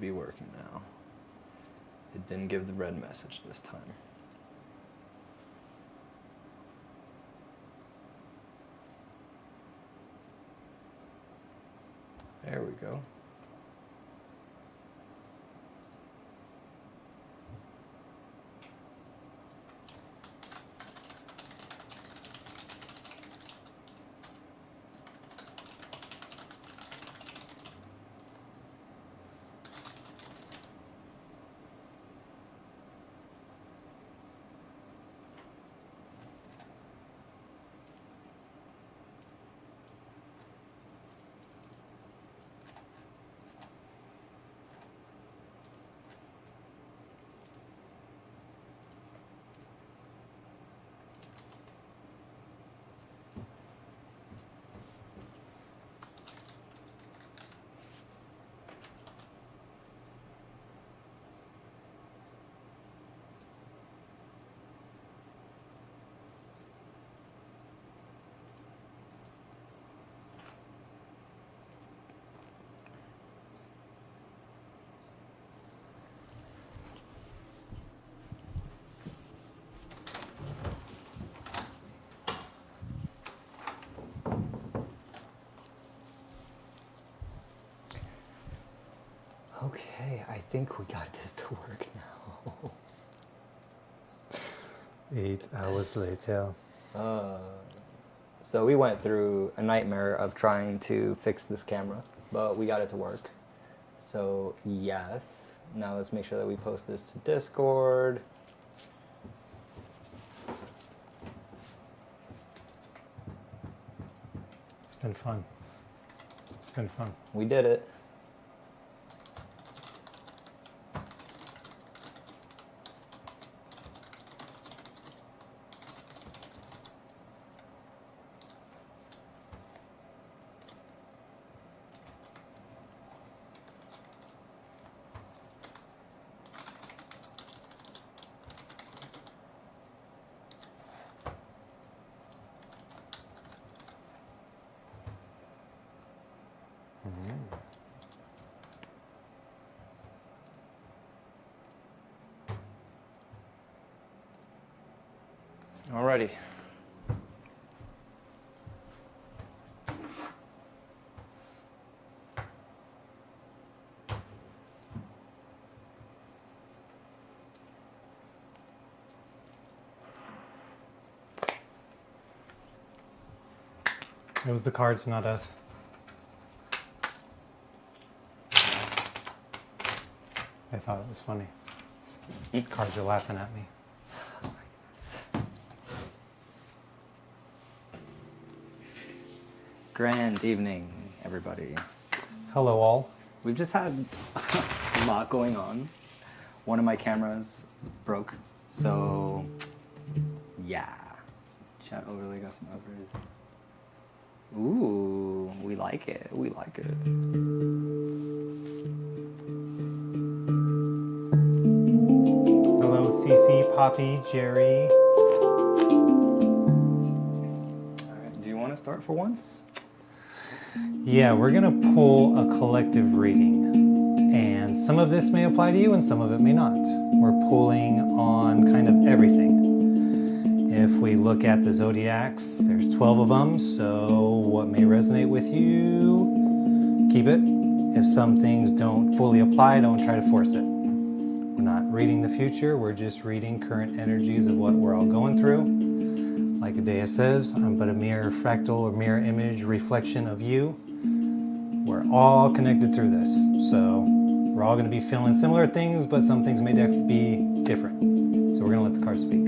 be working now. It didn't give the red message this time. There we go. Okay, I think we got this to work now. 8 hours later. So we went through a nightmare of trying to fix this camera, but we got it to work. So yes, now let's make sure that we post this to Discord. It's been fun. It's been fun. We did it. Alrighty. It was the cards, not us. I thought it was funny. Cards are laughing at me. Grand evening, everybody. Hello, all. We've just had a lot going on. One of my cameras broke, so yeah. Chat overlay got some upgrades. Ooh, we like it. We like it. Hello, Cece, Poppy, Jerry. All right, do you want to start for once? Yeah, we're gonna pull a collective reading, and some of this may apply to you and some of it may not. We're pulling on kind of everything. If we look at the zodiacs, there's 12 of them, so what may resonate with you, keep it. If some things don't fully apply, don't try to force it. We're not reading the future, we're just reading current energies of what we're all going through. Like Adea says, I'm but a mere fractal or mirror image reflection of you. We're all connected through this. So we're all going to be feeling similar things, but some things may be different. So we're going to let the cards speak.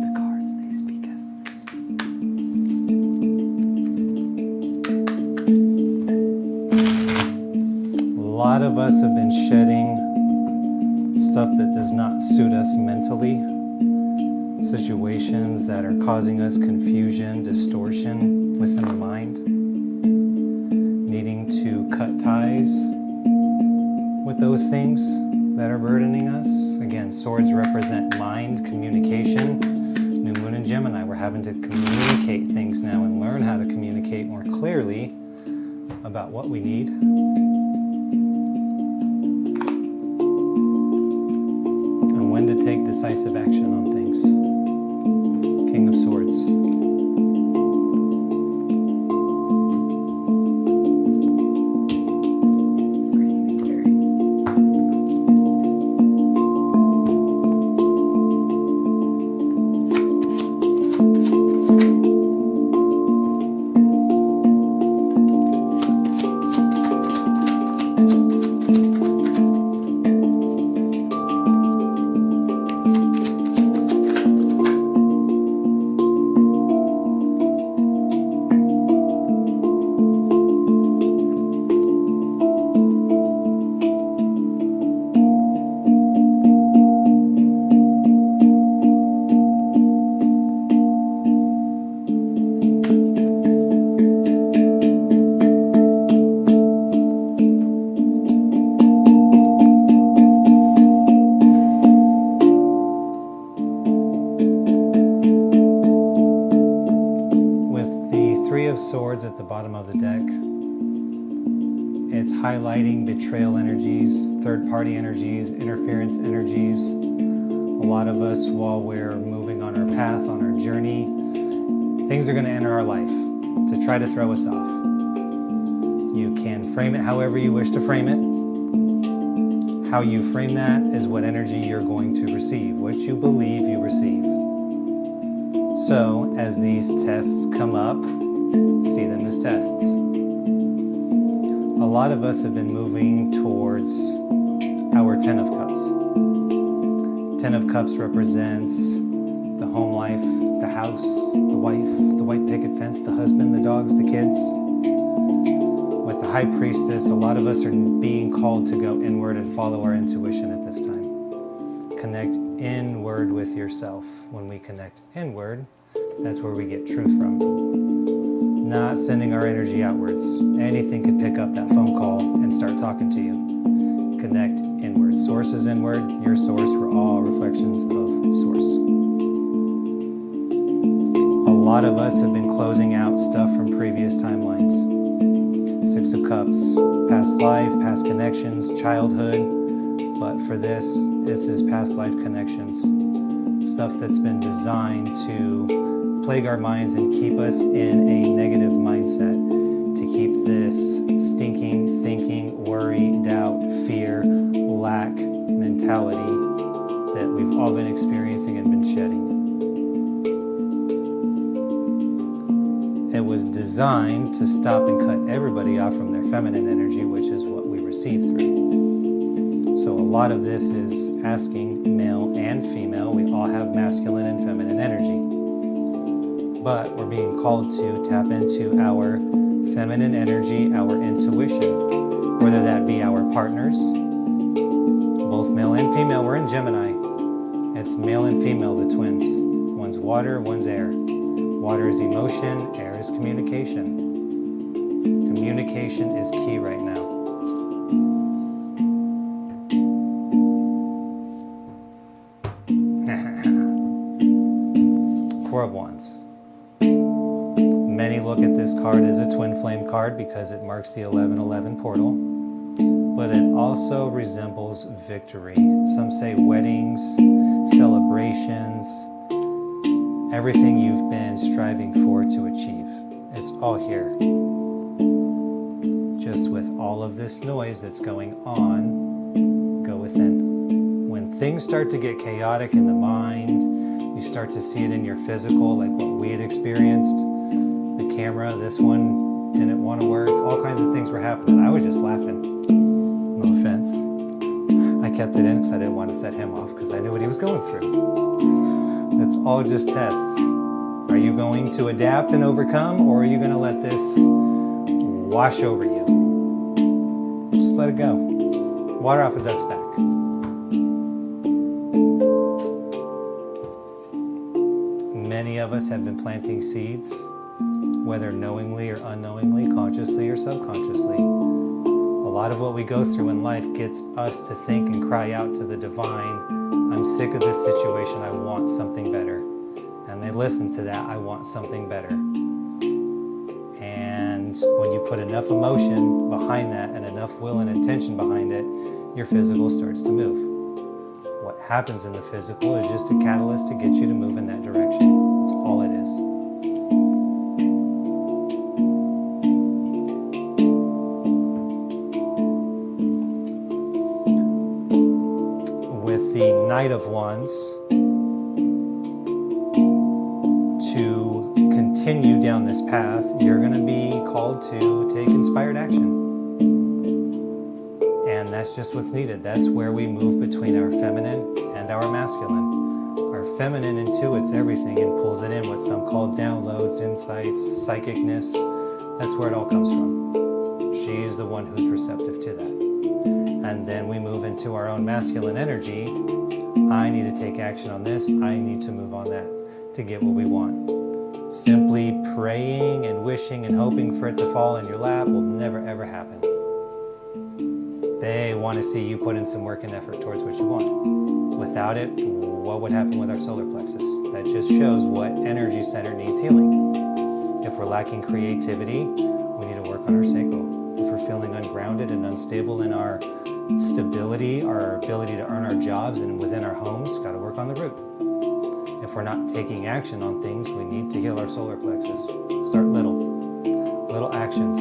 The cards, they speaketh. A lot of us have been shedding stuff that does not suit us mentally. Situations that are causing us confusion, distortion within our mind. Needing to cut ties with those things that are burdening us. Again, swords represent mind, communication. New Moon in Gemini. We're having to communicate things now and learn how to communicate more clearly about what we need. And when to take decisive action on things. King of Swords. Swords at the bottom of the deck. It's highlighting betrayal energies, third-party energies, interference energies. A lot of us, while we're moving on our path, on our journey, things are going to enter our life to try to throw us off. You can frame it however you wish to frame it. How you frame that is what energy you're going to receive, what you believe you receive. So, as these tests come up, see them as tests. A lot of us have been moving towards our Ten of Cups. Ten of Cups represents the home life, the house, the wife, the white picket fence, the husband, the dogs, the kids. With the High Priestess, a lot of us are being called to go inward and follow our intuition at this time. Connect inward with yourself. When we connect inward, that's where we get truth from. Not sending our energy outwards. Anything could pick up that phone call and start talking to you. Connect inward. Source is inward. Your source. We're all reflections of source. A lot of us have been closing out stuff from previous timelines. Six of Cups. Past life, past connections, childhood. But for this is past life connections. Stuff that's been designed to plague our minds and keep us in a negative mindset, to keep this stinking, thinking, worry, doubt, fear, lack mentality that we've all been experiencing and been shedding. It was designed to stop and cut everybody off from their feminine energy, which is what we receive through. So a lot of this is asking male and female. We all have masculine and feminine energy. But we're being called to tap into our feminine energy, our intuition, whether that be our partners, both male and female. We're in Gemini. It's male and female, the twins. One's water, one's air. Water is emotion, air is communication. Communication is key right now. Four of Wands. Many look at this card as a twin flame card because it marks the 1111 portal, but it also resembles victory. Some say weddings, celebrations, everything you've been striving for to achieve. It's all here. Just with all of this noise that's going on, go within. When things start to get chaotic in the mind, you start to see it in your physical, like what we had experienced. The camera, this one didn't want to work. All kinds of things were happening. I was just laughing. No offense. I kept it in because I didn't want to set him off because I knew what he was going through. It's all just tests. Are you going to adapt and overcome, or are you going to let this wash over you? Just let it go. Water off a duck's back. Many of us have been planting seeds, whether knowingly or unknowingly, consciously or subconsciously. A lot of what we go through in life gets us to think and cry out to the divine, I'm sick of this situation, I want something better. And and they listen to that, I want something better. And when you put enough emotion behind that and enough will and intention behind it, your physical starts to move. What happens in the physical is just a catalyst to get you to move in that direction. That's all it is. With the Knight of Wands, to continue down this path, you're going to be called to take inspired action. And that's just what's needed. That's where we move between our feminine and our masculine. Our feminine intuits everything and pulls it in, what some call downloads, insights, psychicness. That's where it all comes from. She's the one who's receptive to that. And then we move into our own masculine energy. I need to take action on this. I need to move on that to get what we want. Simply praying and wishing and hoping for it to fall in your lap will never ever happen. They want to see you put in some work and effort towards what you want. Without it, what would happen with our solar plexus? That just shows what energy center needs healing. If we're lacking creativity, we need to work on our sacral. If we're feeling ungrounded and unstable in our stability, our ability to earn our jobs and within our homes, got to work on the root. If we're not taking action on things, we need to heal our solar plexus. Start little actions,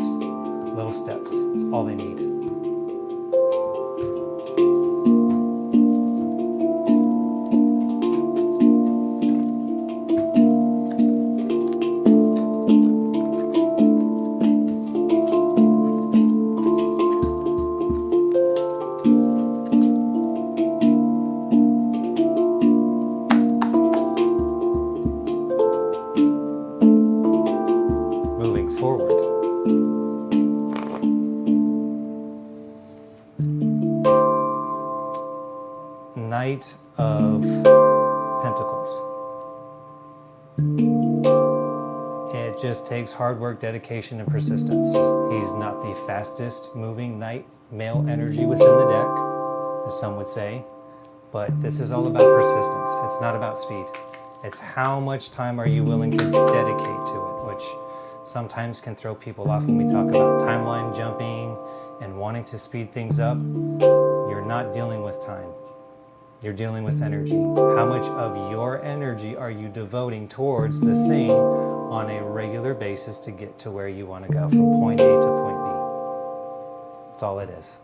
little steps. It's all they need. Knight of Pentacles. It just takes hard work, dedication, and persistence. He's not the fastest moving knight, male energy within the deck, as some would say, but this is all about persistence. It's not about speed. It's how much time are you willing to dedicate to it, which sometimes can throw people off when we talk about timeline jumping and wanting to speed things up. You're not dealing with time. You're dealing with energy. How much of your energy are you devoting towards the thing on a regular basis to get to where you want to go from point A to point B? That's all it is.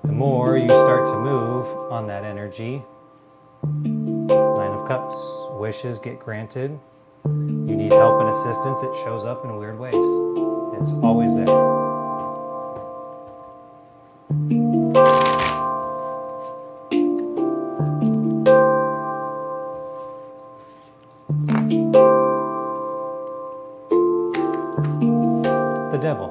The more you start to move on that energy, Nine of Cups, wishes get granted. You need help and assistance, it shows up in weird ways. It's always there. The Devil.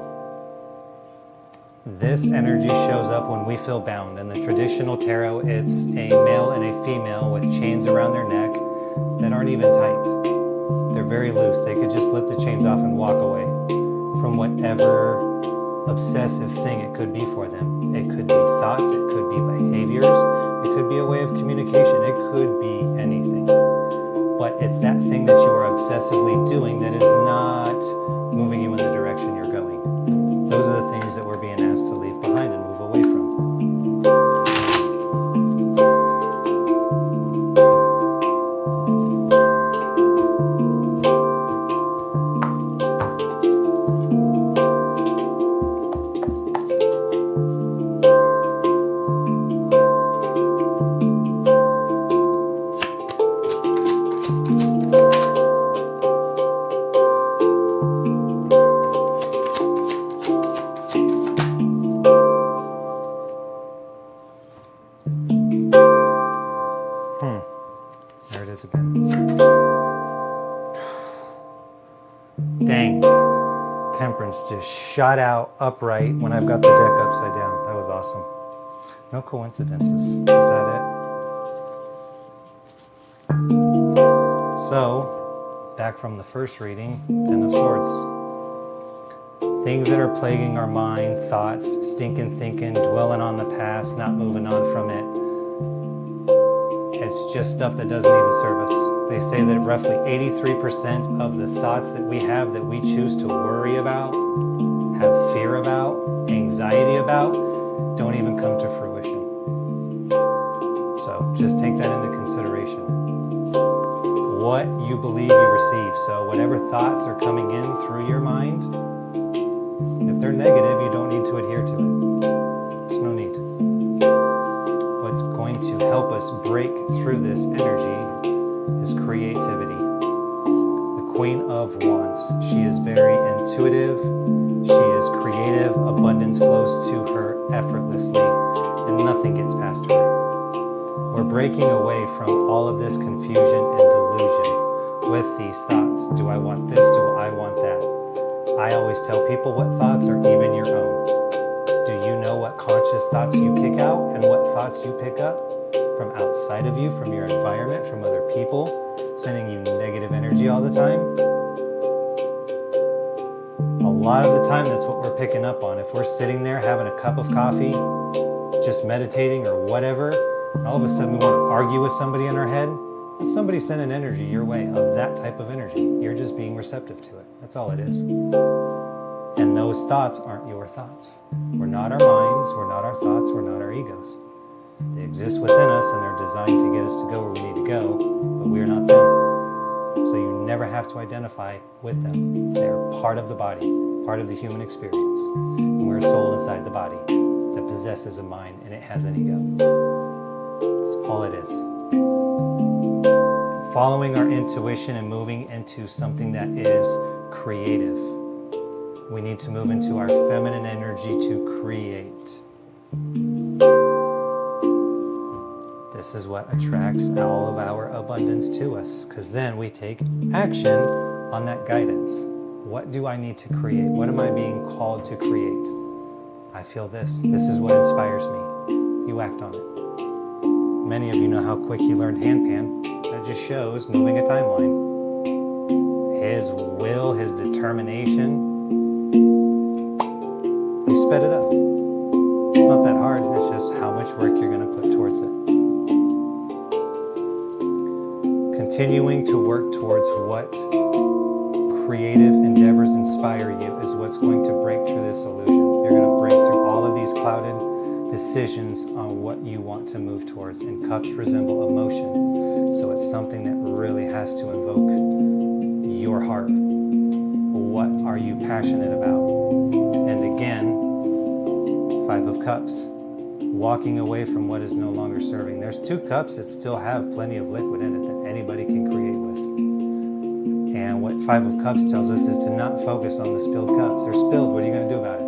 This energy shows up when we feel bound. In the traditional tarot, it's a male and a female with chains around their neck that aren't even tight. They're very loose. They could just lift the chains off and walk away from whatever obsessive thing it could be for them. It could be thoughts, it could be behaviors, it could be a way of communication, it could be anything. But it's that thing that you are obsessively doing that is not moving you in the direction you're going. Those are the things that we're being asked to leave behind and move away from. There it is again. Dang. Temperance just shot out upright when I've got the deck upside down. That was awesome. No coincidences. Is that it? So, back from the first reading, Ten of Swords. Things that are plaguing our mind, thoughts, stinking thinking, dwelling on the past, not moving on from it. It's just stuff that doesn't even serve us. They say that roughly 83% of the thoughts that we have that we choose to worry about, have fear about, anxiety about, don't even come to fruition. So just take that into consideration. What you believe you receive. So whatever thoughts are coming in through your mind, if they're negative, you don't need to adhere to it. There's no need. What's going to help us break through this energy is creativity. The Queen of Wands. She is very intuitive. She is creative. Abundance flows to her effortlessly, and nothing gets past her. We're breaking away from all of this confusion and delusion with these thoughts. Do I want this? Do I want that? I always tell people what thoughts are even your own. Do you know what conscious thoughts you kick out and what thoughts you pick up from outside of you, from your environment, from other people, sending you negative energy all the time? A lot of the time, that's what we're picking up on. If we're sitting there having a cup of coffee, just meditating or whatever, and all of a sudden we want to argue with somebody in our head, that's somebody sending energy your way of that type of energy. You're just being receptive to it. That's all it is. And those thoughts aren't your thoughts. We're not our minds, we're not our thoughts, we're not our egos. They exist within us and they're designed to get us to go where we need to go, but we are not them. So you never have to identify with them. They're part of the body, part of the human experience. And we're a soul inside the body that possesses a mind and it has an ego. That's all it is. Following our intuition and moving into something that is creative. We need to move into our feminine energy to create. This is what attracts all of our abundance to us, because then we take action on that guidance. What do I need to create? What am I being called to create? I feel this. This is what inspires me. You act on it. Many of you know how quick he learned Handpan. That just shows moving a timeline. His will, his determination, he sped it up. It's not that hard. It's just how much work you're going to put towards it. Continuing to work towards what creative endeavors inspire you is what's going to break through this illusion. You're going to break through all of these clouded decisions on what you want to move towards. And cups resemble emotion. So it's something that really has to invoke your heart. What are you passionate about? And again, Five of Cups. Walking away from what is no longer serving. There's two cups that still have plenty of liquid in it that anybody can create with. And what Five of Cups tells us is to not focus on the spilled cups. They're spilled. What are you going to do about it?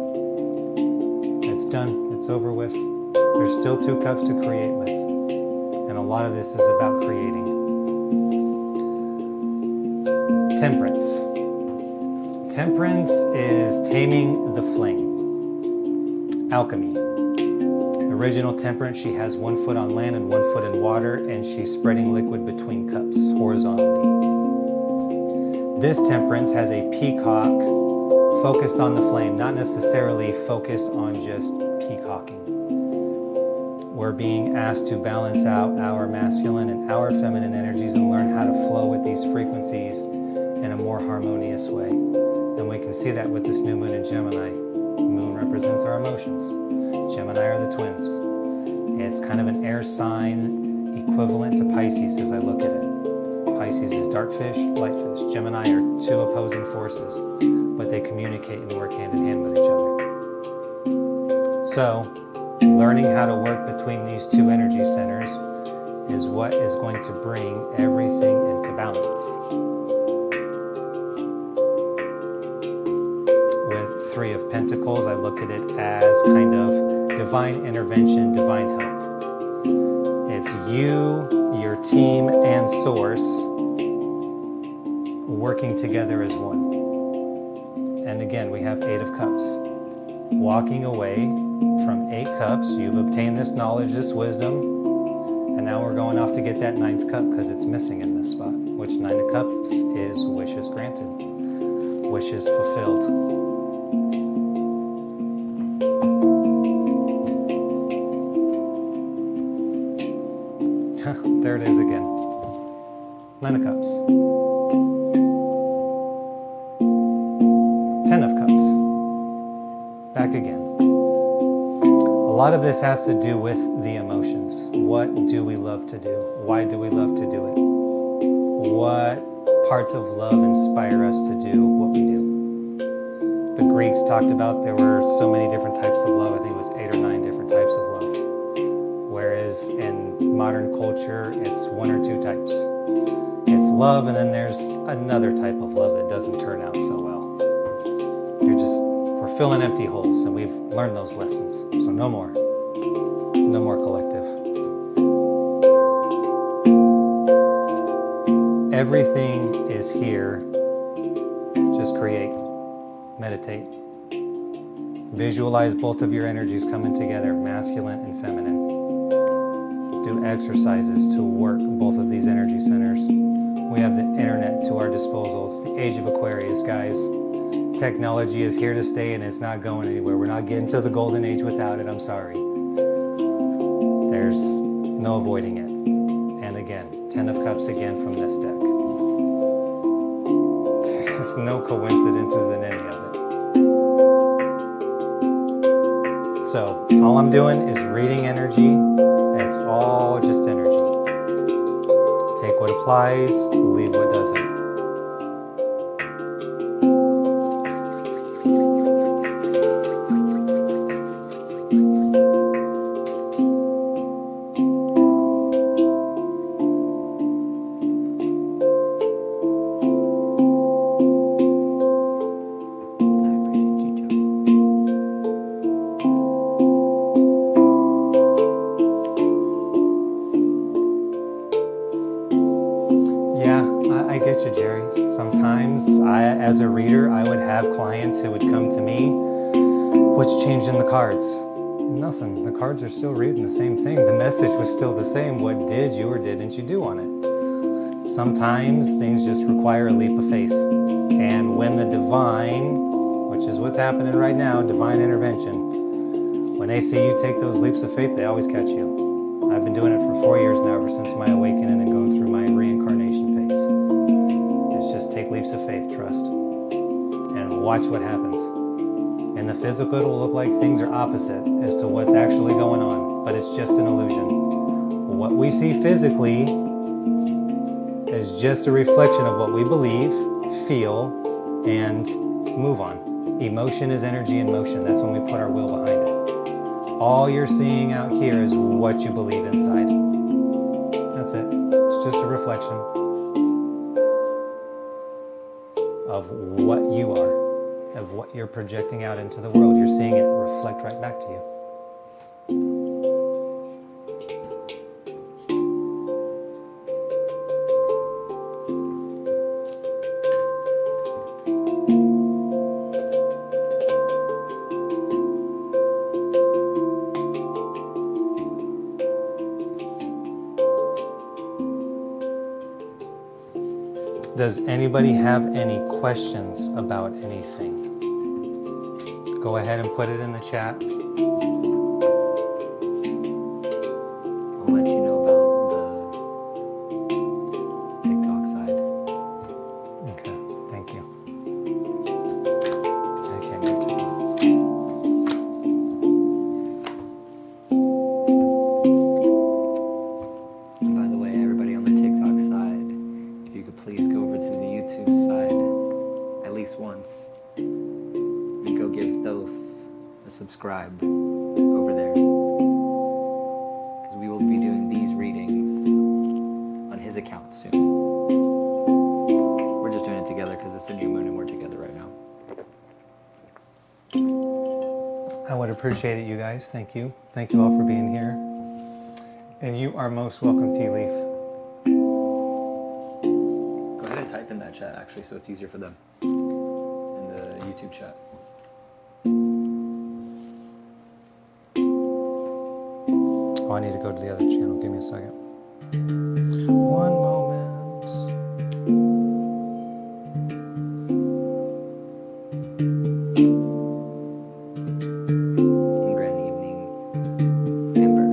It's done. It's over with. There's still two cups to create with. And a lot of this is about creating. Temperance. Temperance is taming the flame. Alchemy. Original temperance, she has 1 foot on land and 1 foot in water, and she's spreading liquid between cups horizontally. This temperance has a peacock focused on the flame, not necessarily focused on just peacocking. We're being asked to balance out our masculine and our feminine energies and learn how to flow with these frequencies in a more harmonious way. And we can see that with this new moon in Gemini. Moon represents our emotions. Gemini are the twins. It's kind of an air sign equivalent to Pisces as I look at it. Pisces is dark fish, light fish. Gemini are two opposing forces, but they communicate and work hand in hand with each other. So, learning how to work between these two energy centers is what is going to bring everything into balance. With Three of Pentacles, I look at it as kind of divine intervention, divine help. It's you, your team, and source working together as one. And again, we have Eight of Cups. Walking away from 8 cups, you've obtained this knowledge, this wisdom, and now we're going off to get that 9th cup because it's missing in this spot, which 9 of Cups is wishes granted, wishes fulfilled. there it is again. Nine of Cups. Ten of Cups. Back again. A lot of this has to do with the emotions. What do we love to do? Why do we love to do it? What parts of love inspire us to do what we do? The Greeks talked about there were so many different types of love. I think it was 8 or 9 different types of love. Whereas in modern culture, it's 1 or 2 types. It's love, and then there's another type of love that doesn't turn out so well. We're filling empty holes, and we've learned those lessons. So no more. No more collective. Everything is here. Just create. Meditate. Visualize both of your energies coming together, masculine and feminine. Do exercises to work both of these energy centers. We have the internet to our disposal. It's the age of Aquarius, guys. Technology is here to stay, and it's not going anywhere. We're not getting to the golden age without it. I'm sorry. There's no avoiding it. And again, 10 of Cups again from this deck. There's no coincidences in any of it. So all I'm doing is reading energy. It's all just energy. Take what applies, leave what doesn't. As a reader, I would have clients who would come to me, what's changed in the cards? Nothing. The cards are still reading the same thing. The message was still the same. What did you or didn't you do on it? Sometimes things just require a leap of faith. And when the divine, which is what's happening right now, divine intervention, when they see you take those leaps of faith, they always catch you. I've been doing it for 4 years now, ever since my awakening and going through my reincarnation phase. Just take leaps of faith, trust, and watch what happens. In the physical, it will look like things are opposite as to what's actually going on, but it's just an illusion. What we see physically is just a reflection of what we believe, feel, and move on. Emotion is energy in motion. That's when we put our will behind it. All you're seeing out here is what you believe inside. That's it. It's just a reflection of what you are, of what you're projecting out into the world. You're seeing it reflect right back to you. Does anybody have any questions about anything? Go ahead and put it in the chat. I'll let you know about the TikTok side. Okay, thank you. I can't do TikTok. And by the way, everybody on the TikTok side, if you could please go over to the YouTube side at least once and go give Thoth a subscribe over there, because we will be doing these readings on his account soon. We're just doing it together because it's a new moon and we're together right now. I would appreciate it, you guys. Thank you. Thank you all for being here. And you are most welcome, Tea Leaf. Go ahead and type in that chat actually, so it's easier for them in the YouTube chat. Oh, I need to go to the other channel. Give me a second. One moment. And grand evening, Amber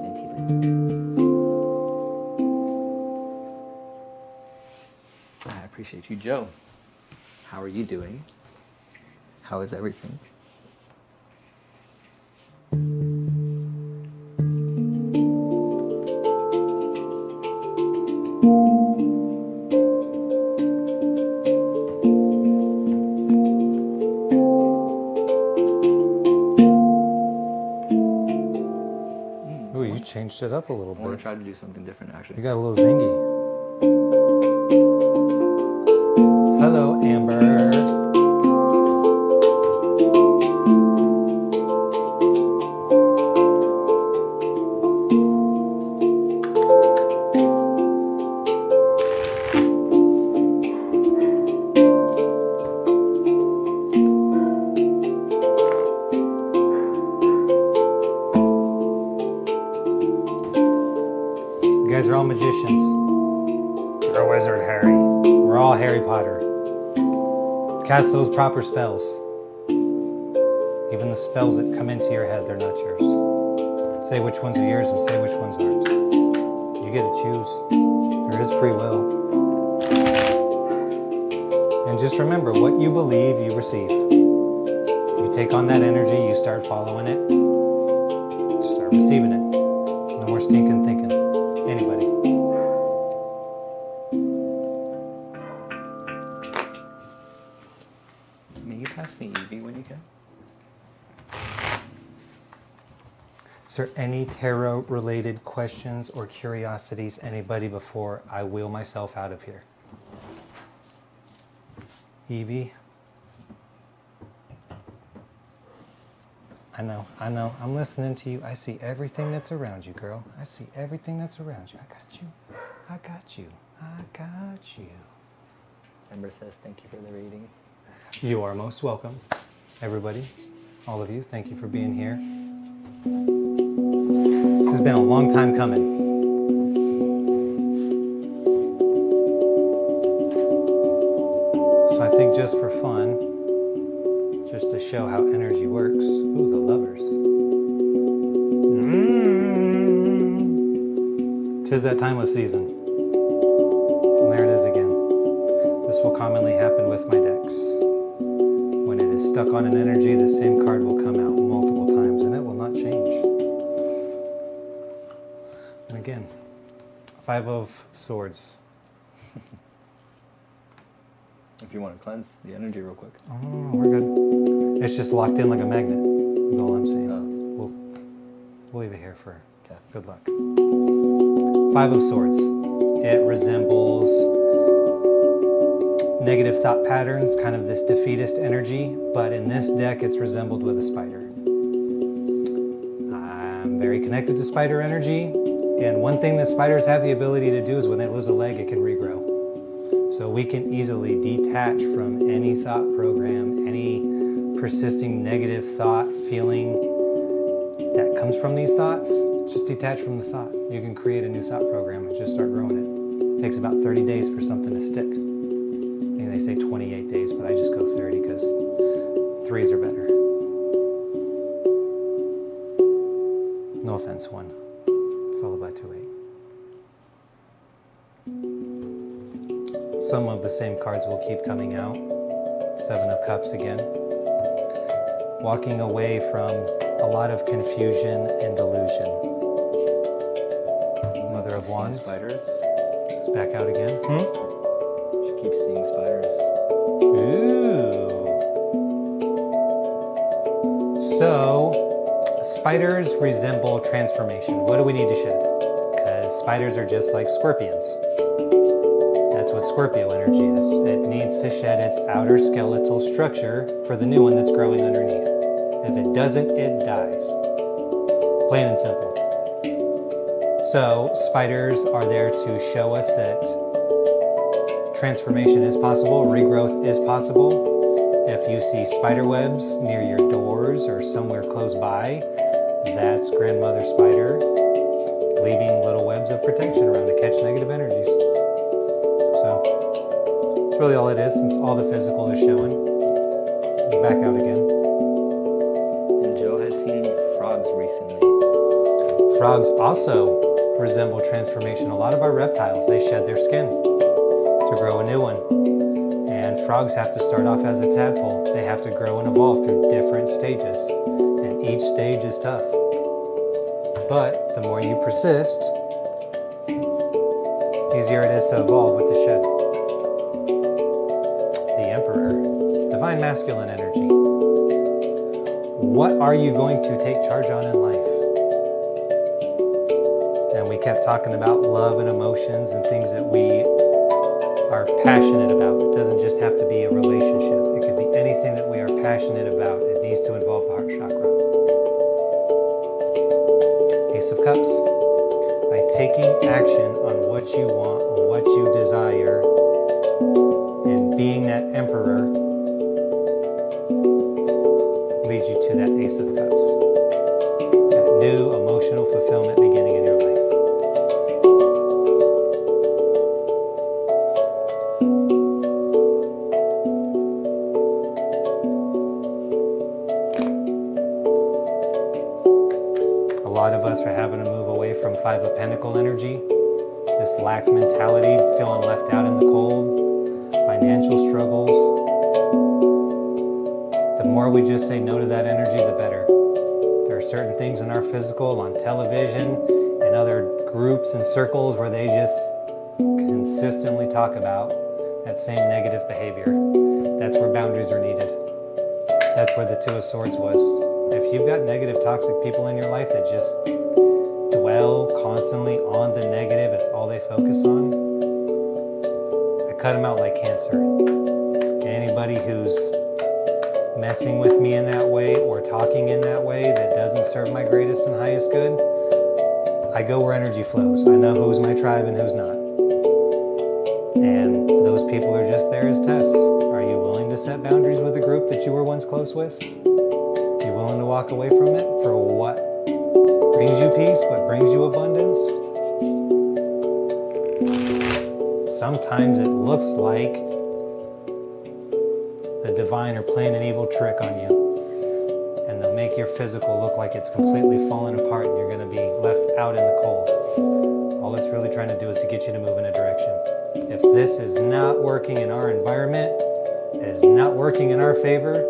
and Tea Leaf. you, Joe. How are you doing? How is everything? Ooh, you changed it up a little I want bit. to try to do something different, actually. You got a little zingy. Hello, Amber. You guys are all magicians. You're a wizard, Harry. We're all Harry Potter. Cast those proper spells. Even the spells that come into your head, they're not yours. Say which ones are yours and say which ones aren't. You get to choose. There is free will. And just remember, what you believe, you receive. You take on that energy, you start following it, start receiving it. No more stinking thinking. Anybody. May you pass me Evie when you can? Is there any tarot related questions or curiosities, anybody, before I wheel myself out of here? Evie? I know, I'm listening to you. I see everything that's around you, girl. I see everything that's around you. I got you. I got you. I got you. Amber says thank you for the reading. You are most welcome. Everybody, all of you, thank you for being here. This has been a long time coming. So I think just for fun, just to show how energy works. Ooh, the lovers. Tis that time of season. And there it is again. This will commonly happen with my decks. When it is stuck on an energy, the same card will come out multiple times and it will not change. And again, 5 of Swords. If you want to cleanse the energy real quick. Oh, we're good. It's just locked in like a magnet, is all I'm saying. We'll leave it here for good luck. 5 of Swords. It resembles negative thought patterns, kind of this defeatist energy, but in this deck it's resembled with a spider. I'm very connected to spider energy, and one thing that spiders have the ability to do is when they lose a leg, it can regrow. So we can easily detach from any thought program, any persisting negative thought, feeling that comes from these thoughts. Just detach from the thought. You can create a new thought program and just start growing it. It takes about 30 days for something to stick. I think they say 28 days, but I just go 30 because 3s are better. No offense, 1 followed by 2, 8. Some of the same cards will keep coming out. 7 of Cups again. Walking away from a lot of confusion and delusion. Mother of Wands. Spiders. It's back out again. She keeps seeing spiders. Ooh. So, spiders resemble transformation. What do we need to shed? Because spiders are just like scorpions. That's what Scorpio energy is. It needs to shed its outer skeletal structure for the new one that's growing underneath. If it doesn't, it dies. Plain and simple. So spiders are there to show us that transformation is possible, regrowth is possible. If you see spider webs near your doors or somewhere close by, that's grandmother spider leaving little webs of protection around to catch negative energies. So that's really all it is, since all the physical is showing. Back out again. And Joe has seen frogs recently. Frogs also resemble transformation. A lot of our reptiles, they shed their skin to grow a new one. Frogs have to start off as a tadpole. They have to grow and evolve through different stages. And each stage is tough. But the more you persist, the easier it is to evolve with the shed. The Emperor, divine masculine energy. What are you going to take charge on in life? And we kept talking about love and emotions and things that we are passionate about. It doesn't just have to be a relationship. It could be anything that we are passionate about. It needs to involve the heart chakra. Ace of Cups. By taking action on what you want, on what you desire, and being that emperor leads you to that Ace of Cups. That new emotional fulfillment beginning in your life. A lot of us are having to move away from Five of Pentacles energy, this lack mentality, feeling left out in the cold, financial struggles. The more we just say no to that energy, the better. There are certain things in our physical, on television, and other groups and circles where they just consistently talk about that same negative behavior. That's where boundaries are needed. That's where the Two of Swords was. If you've got negative, toxic people in your life that just dwell constantly on the negative, it's all they focus on, I cut them out like cancer. Anybody who's messing with me in that way or talking in that way that doesn't serve my greatest and highest good, I go where energy flows. I know who's my tribe and who's not. And those people are just there as tests. Are you willing to set boundaries with a group that you were once close with? You willing to walk away from it for what brings you peace, what brings you abundance? Sometimes it looks like the divine are playing an evil trick on you, and they'll make your physical look like it's completely falling apart and you're going to be left out in the cold. All it's really trying to do is to get you to move in a direction. If this is not working in our environment, it is not working in our favor,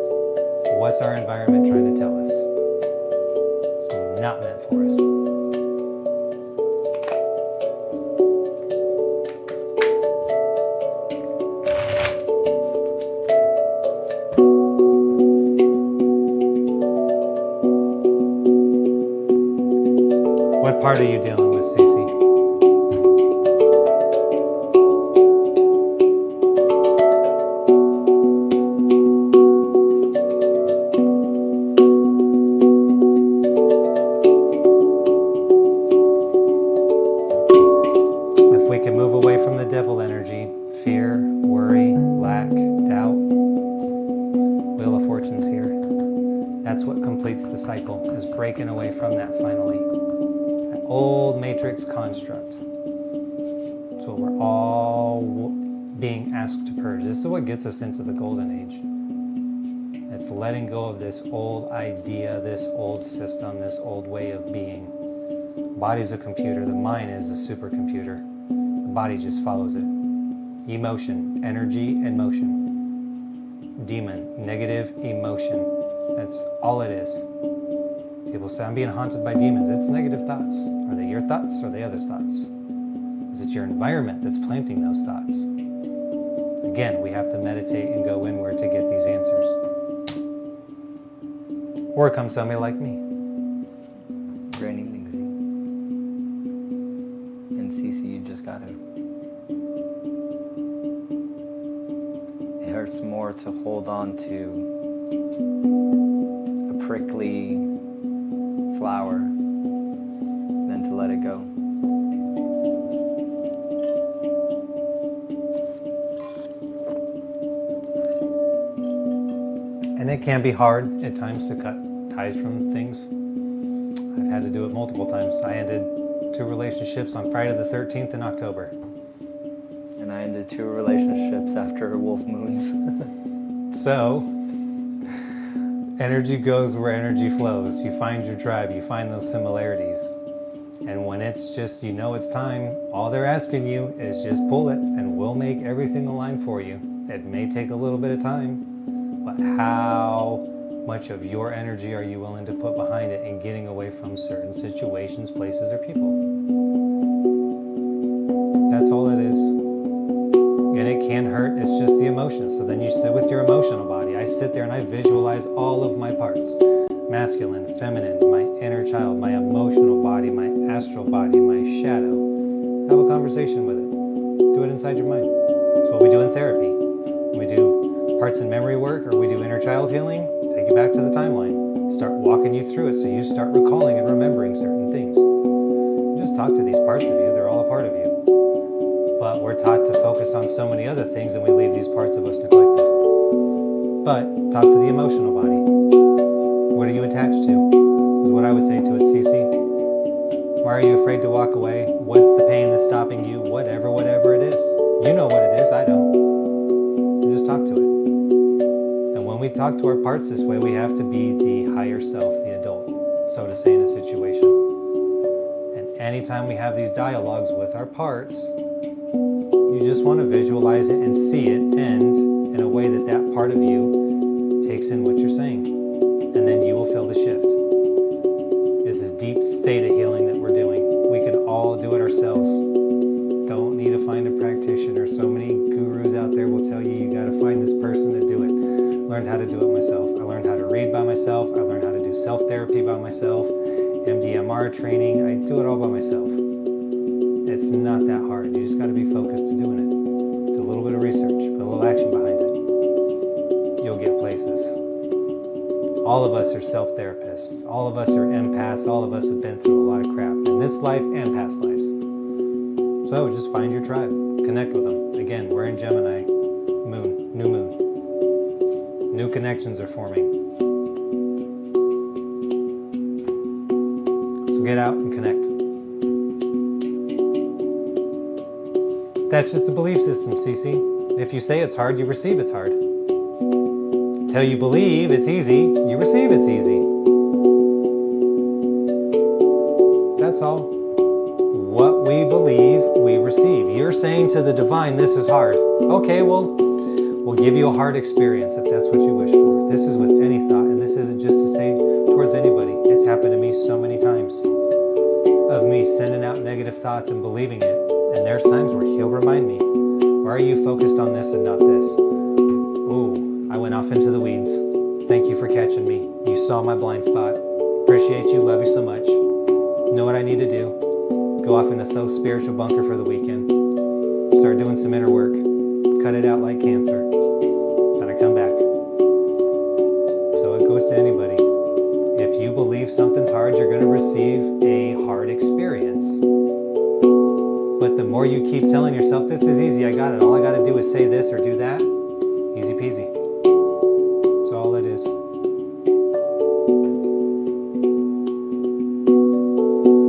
what's our environment trying to tell us? It's not meant for us. What part are you dealing with, Cece? If we can move away from the devil energy, fear, worry, lack, doubt, Wheel of Fortune's here. That's what completes the cycle, is breaking away from that finally. Old matrix construct. It's what we're all being asked to purge. This is what gets us into the golden age. It's letting go of this old idea, this old system, this old way of being. The body's a computer, the mind is a supercomputer. The body just follows it. Emotion, energy, and motion. Demon, negative emotion. That's all it is. People say, I'm being haunted by demons. It's negative thoughts. Are they your thoughts or are they others' thoughts? Is it your environment that's planting those thoughts? Again, we have to meditate and go inward to get these answers. Or come somebody like me. Grand evening, Z. And Cece, you just got it. It hurts more to hold on to a prickly flower than to let it go. And it can be hard at times to cut ties from things. I've had to do it multiple times. I ended 2 relationships on Friday the 13th in October. And I ended 2 relationships after wolf moons. So, energy goes where energy flows. You find your tribe, you find those similarities. And when it's just, you know it's time, all they're asking you is just pull it and we'll make everything align for you. It may take a little bit of time, but how much of your energy are you willing to put behind it and getting away from certain situations, places, or people? That's all it is. And it can hurt. It's just the emotions. So then you sit with your emotional body. I sit there and I visualize all of my parts. Masculine, feminine, my inner child, my emotional body, my astral body, my shadow. Have a conversation with it. Do it inside your mind. It's what we do in therapy. When we do parts and memory work, or we do inner child healing, take you back to the timeline. Start walking you through it so you start recalling and remembering certain things. Just talk to these parts of you. They're all a part of you. But we're taught to focus on so many other things and we leave these parts of us neglected. But talk to the emotional body. What are you attached to? Is what I would say to it, Cece. Why are you afraid to walk away? What's the pain that's stopping you? Whatever it is. You know what it is, I don't. You just talk to it. And when we talk to our parts this way, we have to be the higher self, the adult, so to say, in a situation. And anytime we have these dialogues with our parts, you just want to visualize it and see it end in a way that that part of you takes in what you're saying. And then you will feel the shift. This is deep theta healing that we're doing. We can all do it ourselves. Don't need to find a practitioner. So many gurus out there will tell you you got to find this person to do it. Learned how to do it myself. I learned how to read by myself. I learned how to do self-therapy by myself. MDMR training. I do it all by myself. It's not that hard. You just got to be focused to doing it. Do a little bit of research, put a little action behind it. You'll get places. All of us are self-therapists. All of us are empaths. All of us have been through a lot of crap in this life and past lives. So just find your tribe. Connect with them. Again, we're in Gemini, moon, new moon. New connections are forming. So get out and connect. That's just a belief system, Cece. If you say it's hard, you receive it's hard. Until you believe it's easy, you receive it's easy. That's all. What we believe, we receive. You're saying to the divine, this is hard. Okay, well, we'll give you a hard experience if that's what you wish for. This is with any thought, and this isn't just to say towards anybody. It's happened to me so many times of me sending out negative thoughts and believing it. And there's times where he'll remind me, why are you focused on this and not this? Ooh, I went off into the weeds. Thank you for catching me. You saw my blind spot. Appreciate you, love you so much. Know what I need to do. Go off into Thoth's spiritual bunker for the weekend. Start doing some inner work. Cut it out like cancer. Then I come back. So it goes to anybody. If you believe something's hard, you're going to receive a hard experience. But the more you keep telling yourself, this is easy, I got it. All I got to do is say this or do that. Easy peasy. That's all it is.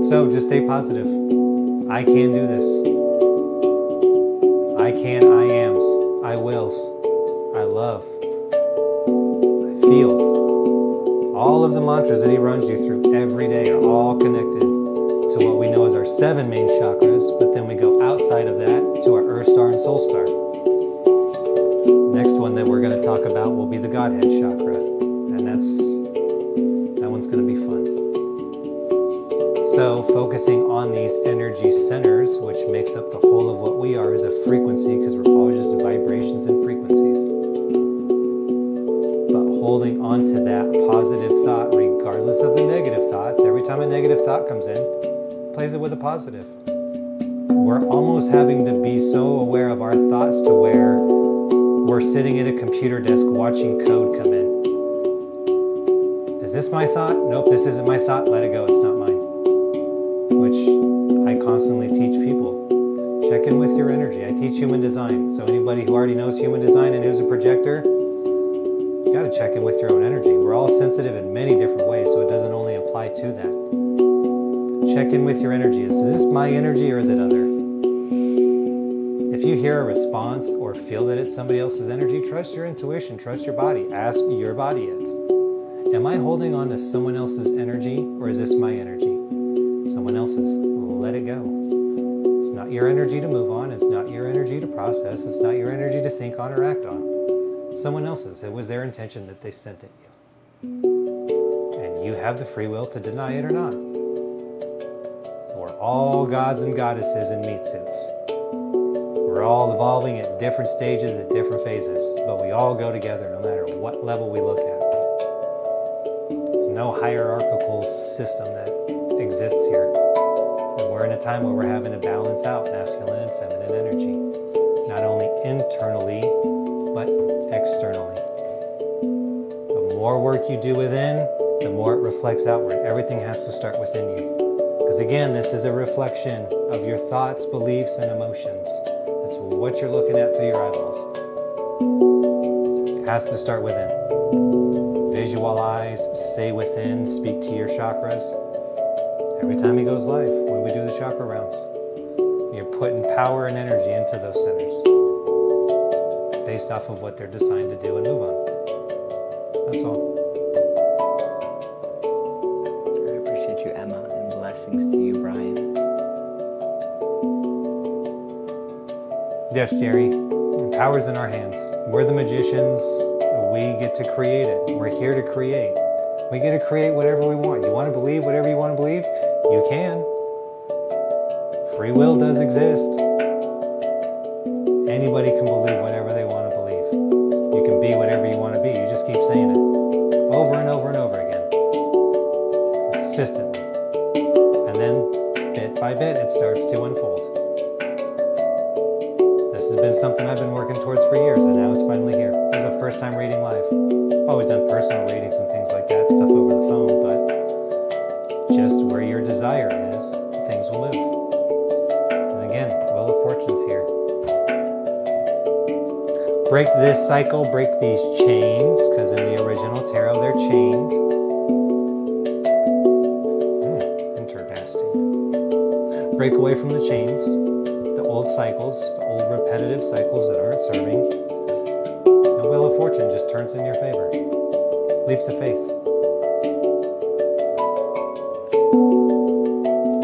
So just stay positive. I can do this. I can, I ams, I wills, I love, I feel. All of the mantras that he runs you through every day are all connected to what we know as our 7 main chakras, but then we go outside of that to our Earth Star and Soul Star. Next one that we're going to talk about will be the Godhead chakra, and that one's going to be fun. So focusing on these energy centers, which makes up the whole of what we are, is a frequency, because we're all just vibrations and frequencies. But holding on to that positive thought, regardless of the negative thoughts, every time a negative thought comes in, plays it with a positive. We're almost having to be so aware of our thoughts to where we're sitting at a computer desk watching code come in. Is this my thought? Nope, this isn't my thought. Let it go. It's not mine. Which I constantly teach people. Check in with your energy. I teach human design. So anybody who already knows human design and who's a projector, you got to check in with your own energy. We're all sensitive in many different ways, so it doesn't only apply to that. Check in with your energy. Is this my energy or is it other? If you hear a response or feel that it's somebody else's energy, trust your intuition, trust your body. Ask your body it. Am I holding on to someone else's energy or is this my energy? Someone else's. Let it go. It's not your energy to move on. It's not your energy to process. It's not your energy to think on or act on. It's someone else's. It was their intention that they sent at you. And you have the free will to deny it or not. We're all gods and goddesses in meat suits. We're all evolving at different stages, at different phases, but we all go together no matter what level we look at. There's no hierarchical system that exists here. And we're in a time where we're having to balance out masculine and feminine energy, not only internally, but externally. The more work you do within, the more it reflects outward. Everything has to start within you. Because again, this is a reflection of your thoughts, beliefs, and emotions. That's what you're looking at through your eyeballs. It has to start within. Visualize, say within, speak to your chakras. Every time he goes live, when we do the chakra rounds, you're putting power and energy into those centers based off of what they're designed to do and move on. That's all. I appreciate you, Emma, and blessings to you, Brian. Yes, Jerry. Power's in our hands. We're the magicians. We get to create it. We're here to create. We get to create whatever we want. You want to believe whatever you want to believe? You can. Free will does exist. Anybody can believe whatever they want to believe. You can be whatever you want to be. You just keep saying it over and over and over again. Consistently. And then, bit by bit, it starts to unfold. This has been something I've been working towards for years, and now it's finally here. This is the first time reading live. I've always done personal readings and things like that, stuff over the phone, but just where your desire is, things will move. And again, Wheel of Fortune's here. Break this cycle, break these chains, because in the original tarot, they're chained. Interesting. Break away from the chains, the old cycles, the old repetitive cycles that aren't serving. And Wheel of Fortune just turns in your favor. Leaps of faith.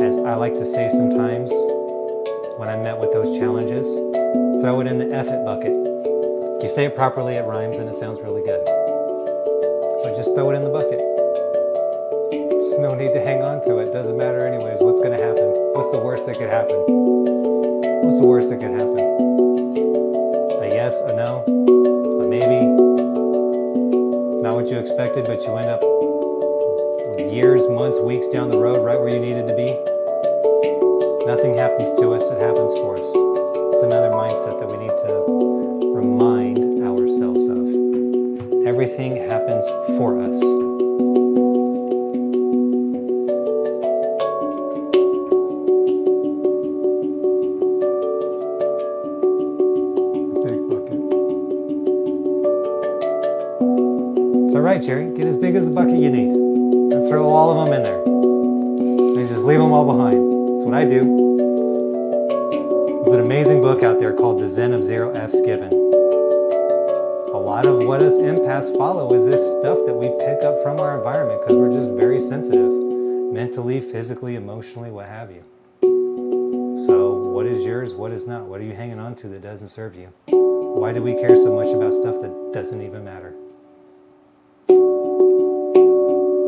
As I like to say sometimes, when I'm met with those challenges, throw it in the F it bucket. You say it properly, it rhymes, and it sounds really good. But just throw it in the bucket. There's no need to hang on to it. Doesn't matter anyways. What's going to happen? What's the worst that could happen? What's the worst that could happen? A yes, a no, a maybe. Not what you expected, but you end up years, months, weeks down the road right where you needed to be. Nothing happens to us, it happens for us. It's another mindset that we need to remind ourselves of. Everything happens for us. It's all right, Jerry. Get as big as the bucket you need. And throw all of them in there. And just leave them all behind. That's what I do. There's an amazing book out there called The Zen of Zero F's Given. A lot of what us empaths follow is this stuff that we pick up from our environment because we're just very sensitive. Mentally, physically, emotionally, what have you. So what is yours? What is not? What are you hanging on to that doesn't serve you? Why do we care so much about stuff that doesn't even matter?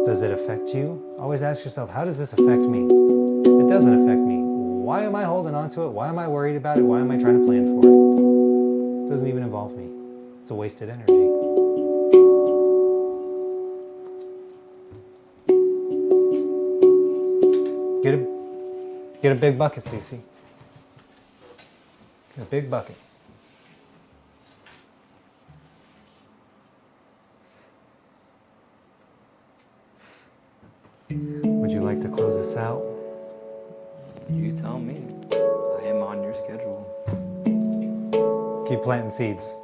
Does it affect you? Always ask yourself, how does this affect me? It doesn't affect me. Why am I holding on to it? Why am I worried about it? Why am I trying to plan for it? It doesn't even involve me. It's a wasted energy. Get a big bucket, Cece. Get a big bucket. Would you like to close this out? You tell me. I am on your schedule. Keep planting seeds.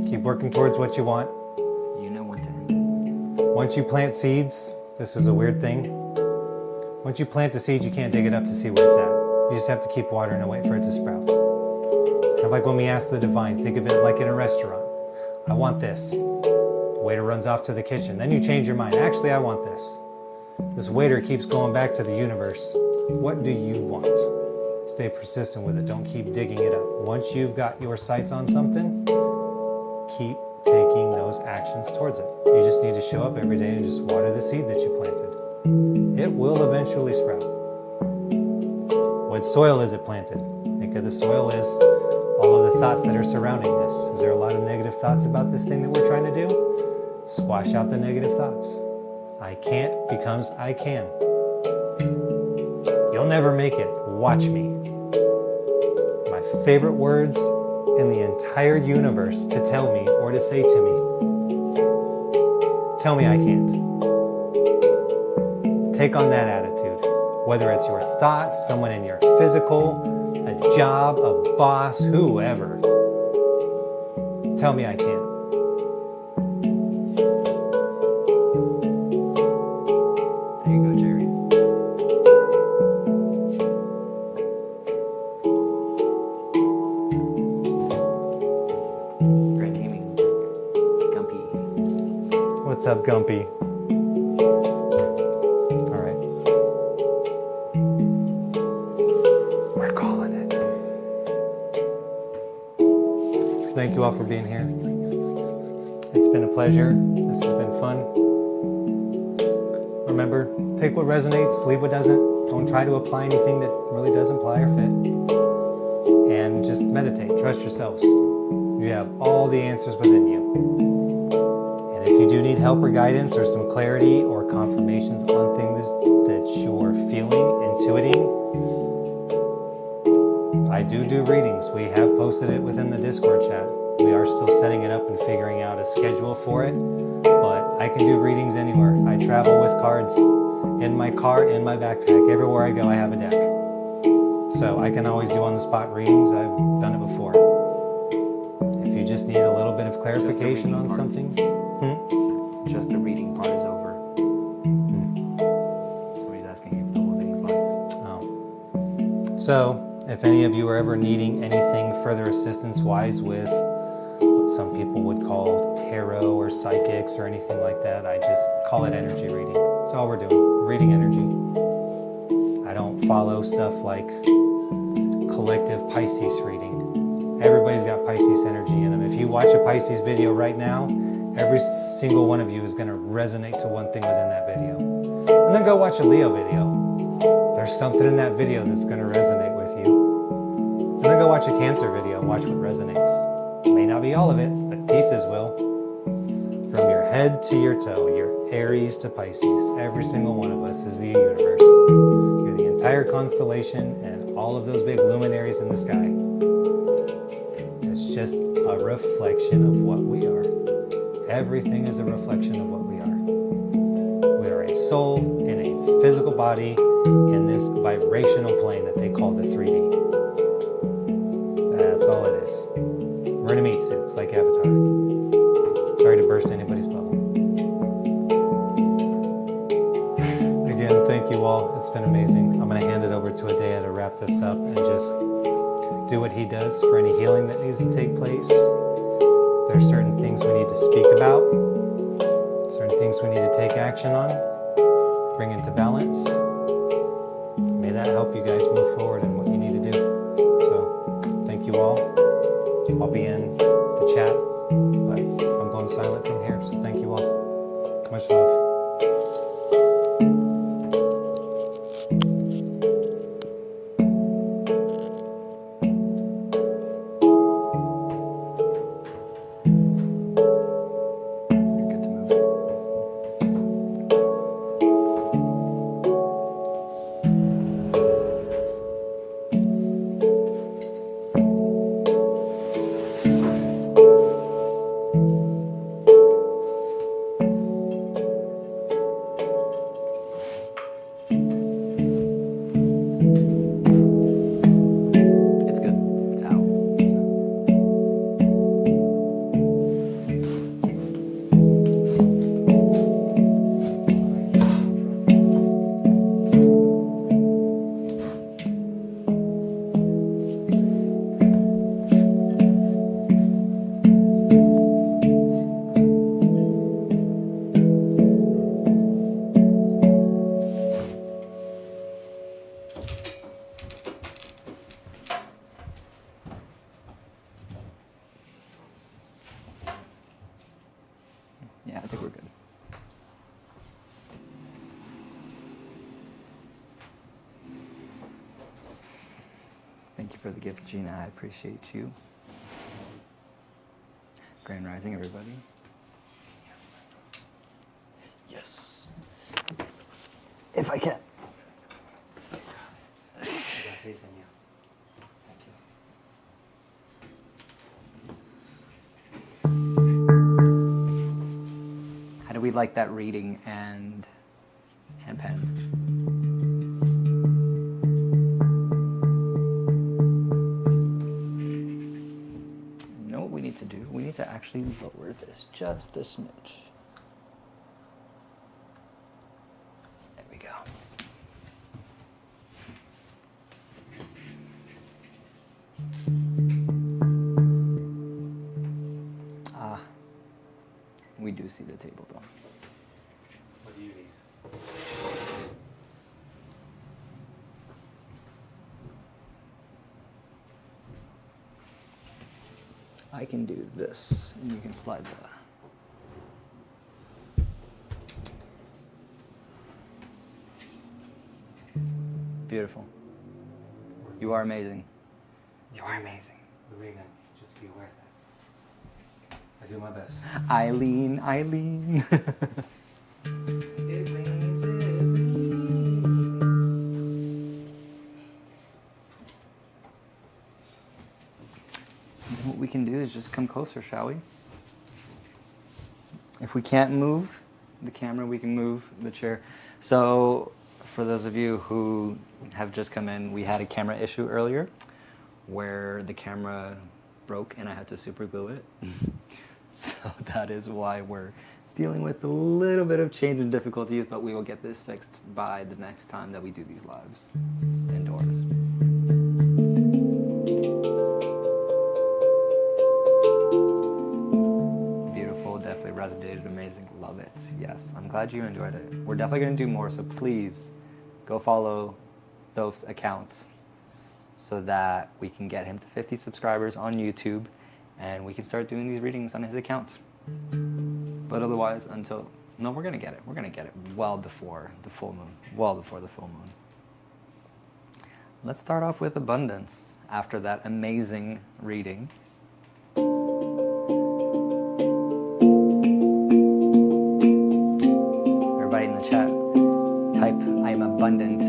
Keep working towards what you want. You know when to end it. Once you plant seeds, this is a weird thing. Once you plant the seed, you can't dig it up to see where it's at. You just have to keep watering and wait for it to sprout. Kind of like when we ask the divine, think of it like in a restaurant. I want this. The waiter runs off to the kitchen. Then you change your mind. Actually, I want this. This waiter keeps going back to the universe. What do you want? Stay persistent with it. Don't keep digging it up. Once you've got your sights on something, keep taking those actions towards it. You just need to show up every day and just water the seed that you planted. It will eventually sprout. What soil is it planted? Think of the soil as all of the thoughts that are surrounding this. Is there a lot of negative thoughts about this thing that we're trying to do? Squash out the negative thoughts. I can't becomes I can. You'll never make it. Watch me. My favorite words in the entire universe to tell me or to say to me. Tell me I can't. Take on that attitude. Whether it's your thoughts, someone in your physical, a job, a boss, whoever. Tell me I can't. There you go, Jerry. Great naming. Gumpy. What's up, Gumpy? All right. We're calling it. Thank you all for being here. It's been a pleasure. This has been fun. Remember, take what resonates, leave what doesn't. Don't try to apply anything that really doesn't apply or fit. And just meditate. Trust yourselves. You have all the answers within you. And if you do need help or guidance or some clarity or confirmations on things that you're feeling, intuiting, I do readings. We have posted it within the Discord chat. We are still setting it up and figuring out a schedule for it, but I can do readings anywhere. I travel with cards in my car, in my backpack. Everywhere I go, I have a deck. So I can always do on-the-spot readings. I've done it before. If you just need a little bit of clarification on something. Just the reading part is over. Somebody's asking if the whole thing is live. Oh. So, if any of you are ever needing anything further assistance-wise with what some people would call tarot or psychics or anything like that, I just call it energy reading. That's all we're doing, reading energy. I don't follow stuff like collective Pisces reading. Everybody's got Pisces energy in them. If you watch a Pisces video right now, every single one of you is going to resonate to one thing within that video. And then go watch a Leo video. There's something in that video that's going to resonate with you. And then go watch a Cancer video and watch what resonates. May not be all of it, but pieces will. From your head to your toe, your Aries to Pisces, every single one of us is the universe. You're the entire constellation and all of those big luminaries in the sky. It's just a reflection of what we are. Everything is a reflection of what we are. We are a soul in a physical body in this vibrational plane that they call the 3D. That's all it is. We're in a meat suit. It's like Avatar. Sorry to burst anybody's bubble. Again, thank you all. It's been amazing. I'm going to hand it over to Adea to wrap this up and just do what he does for any healing that needs to take place. There's certain things we need to speak about, certain things we need to take action on, bring into balance. May that help you guys move forward in what you need to do. So, thank you all. I'll be in the chat, but I'm going silent from here, so thank you all. Much love. Thank you for the gifts, Gina. I appreciate you. Grand Rising, everybody. Yes. If I can. I got faith in you. Thank you. How do we like that reading and handpan? You know what we need to do? We need to actually lower this just a smidge. There we go. Ah, we do see the table though. What do you need? I can do this, and you can slide that. Beautiful. You are amazing. You are amazing. Marina, just be aware that I do my best. Eileen, Eileen. What we can do is just come closer, shall we? If we can't move the camera, we can move the chair. So, for those of you who have just come in, we had a camera issue earlier where the camera broke and I had to super glue it. So that is why we're dealing with a little bit of change in difficulties, but we will get this fixed by the next time that we do these lives indoors. Beautiful, definitely resonated, amazing, love it. Yes, I'm glad you enjoyed it. We're definitely going to do more, so please go follow Thoth's account so that we can get him to 50 subscribers on YouTube and we can start doing these readings on his account. But otherwise, no, we're going to get it. We're going to get it well before the full moon. Well before the full moon. Let's start off with abundance after that amazing reading. Everybody in the chat, type I am abundant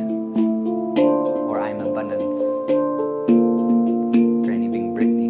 or I am abundance. Granny being Brittany.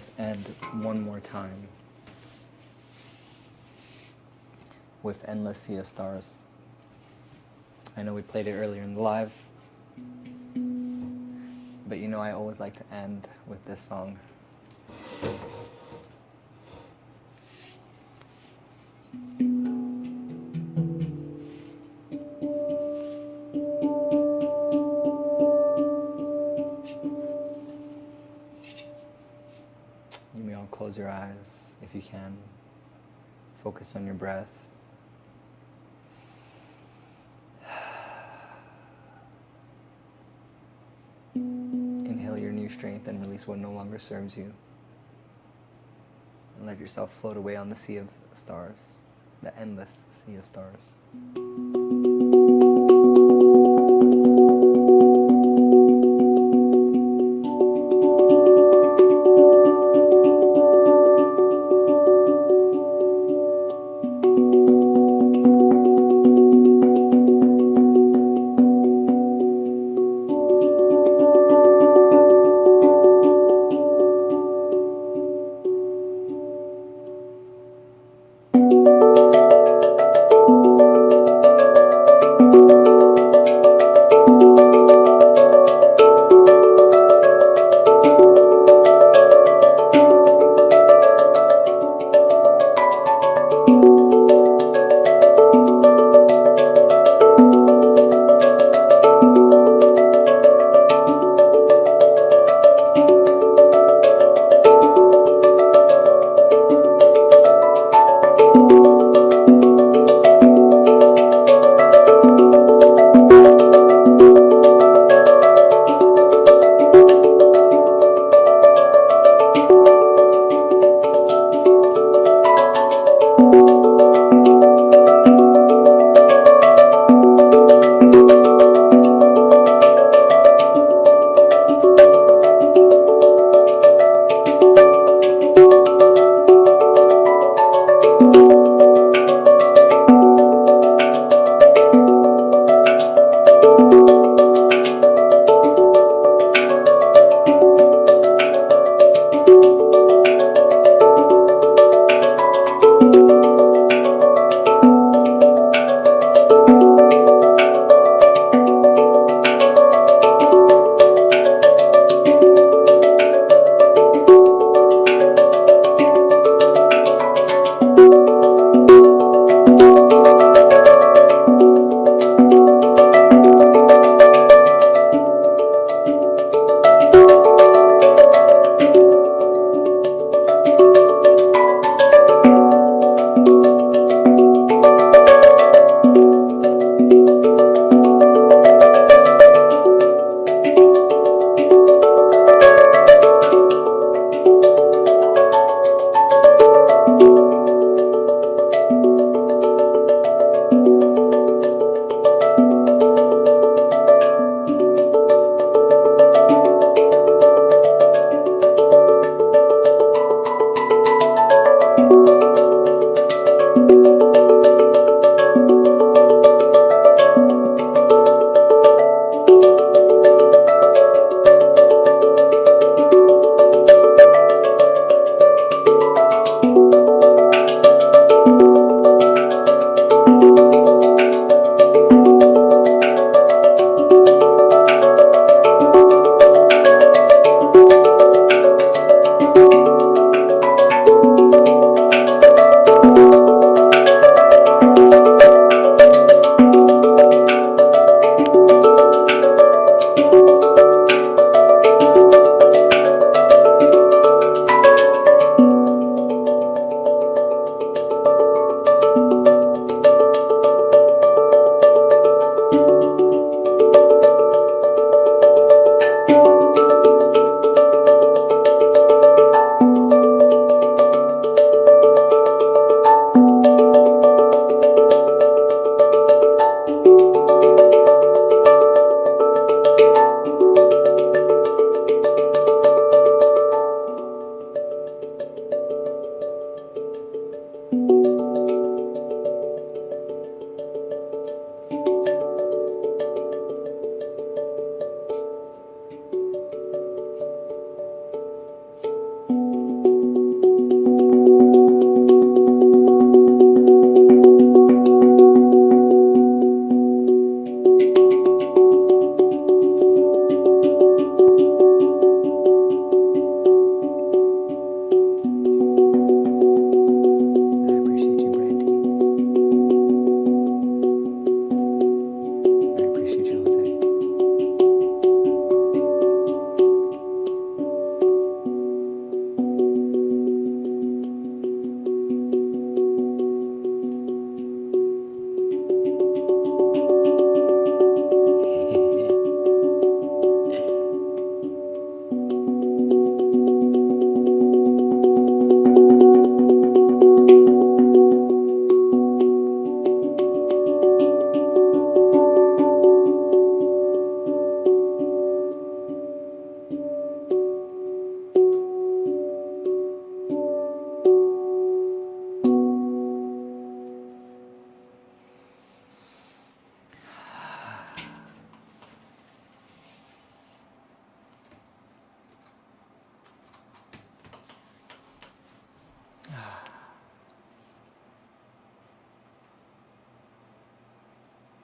this end one more time with Endless Sea of Stars. I know we played it earlier in the live, but you know I always like to end with this song. You may all close your eyes if you can. Focus on your breath. Inhale your new strength and release what no longer serves you. And let yourself float away on the sea of stars, the endless sea of stars.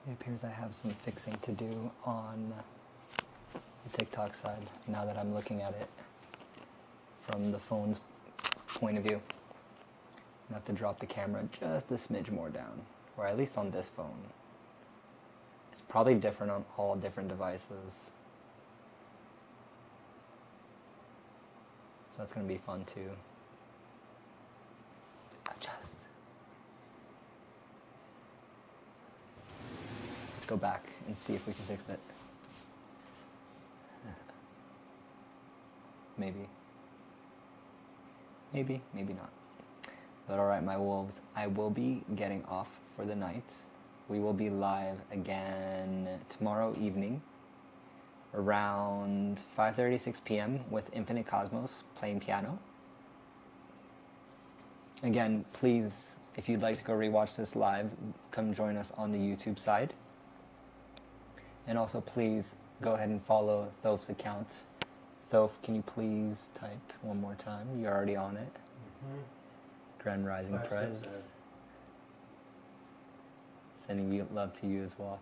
It appears I have some fixing to do on the TikTok side now that I'm looking at it from the phone's point of view. I'm gonna have to drop the camera just a smidge more down, or at least on this phone. It's probably different on all different devices. So that's gonna be fun too. Adjust. Let's go back and see if we can fix it. Maybe. Maybe, maybe not. But alright, my wolves, I will be getting off for the night. We will be live again tomorrow evening around 5:30, 6 p.m. with Infinite Cosmos playing piano. Again, please, if you'd like to go rewatch this live, come join us on the YouTube side. And also please go ahead and follow Thoth's account. Thoth, can you please type one more time? You're already on it. Grand Rising Prize. Sending you love to you as well.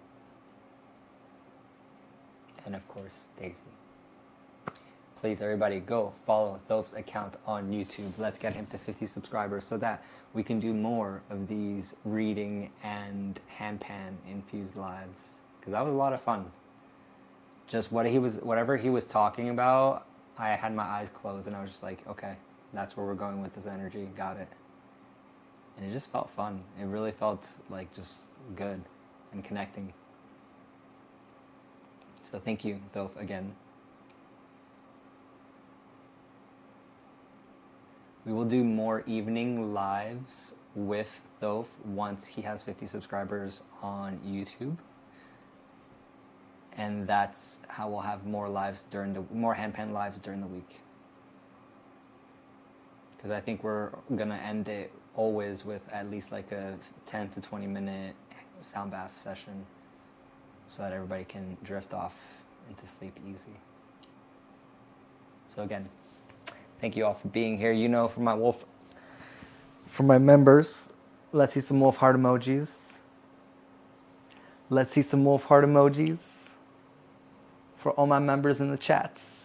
And of course, Daisy. Please, everybody, go follow Thoth's account on YouTube. Let's get him to 50 subscribers so that we can do more of these reading and handpan infused lives. Because that was a lot of fun. Just whatever he was talking about, I had my eyes closed and I was just like, okay, that's where we're going with this energy. Got it. And it just felt fun. It really felt like just good and connecting. So thank you, Thoth, again. We will do more evening lives with Thoth once he has 50 subscribers on YouTube. And that's how we'll have more lives more handpan lives during the week. Because I think we're gonna end it always with at least like a 10 to 20 minute sound bath session so that everybody can drift off into sleep easy. So again, thank you all for being here. You know, for my members, let's see some wolf heart emojis. Let's see some wolf heart emojis for all my members in the chats.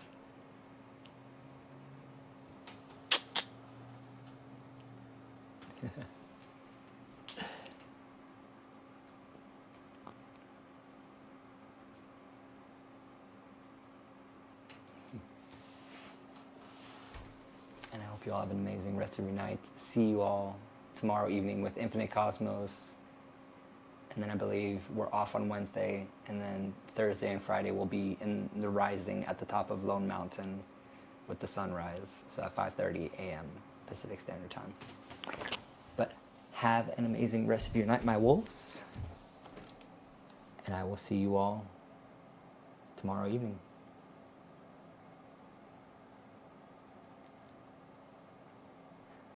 And I hope you all have an amazing rest of your night. See you all tomorrow evening with Infinite Cosmos. And then I believe we're off on Wednesday, and then Thursday and Friday will be in the rising at the top of Lone Mountain with the sunrise. So at 5:30 a.m. Pacific Standard Time. But have an amazing rest of your night, my wolves. And I will see you all tomorrow evening.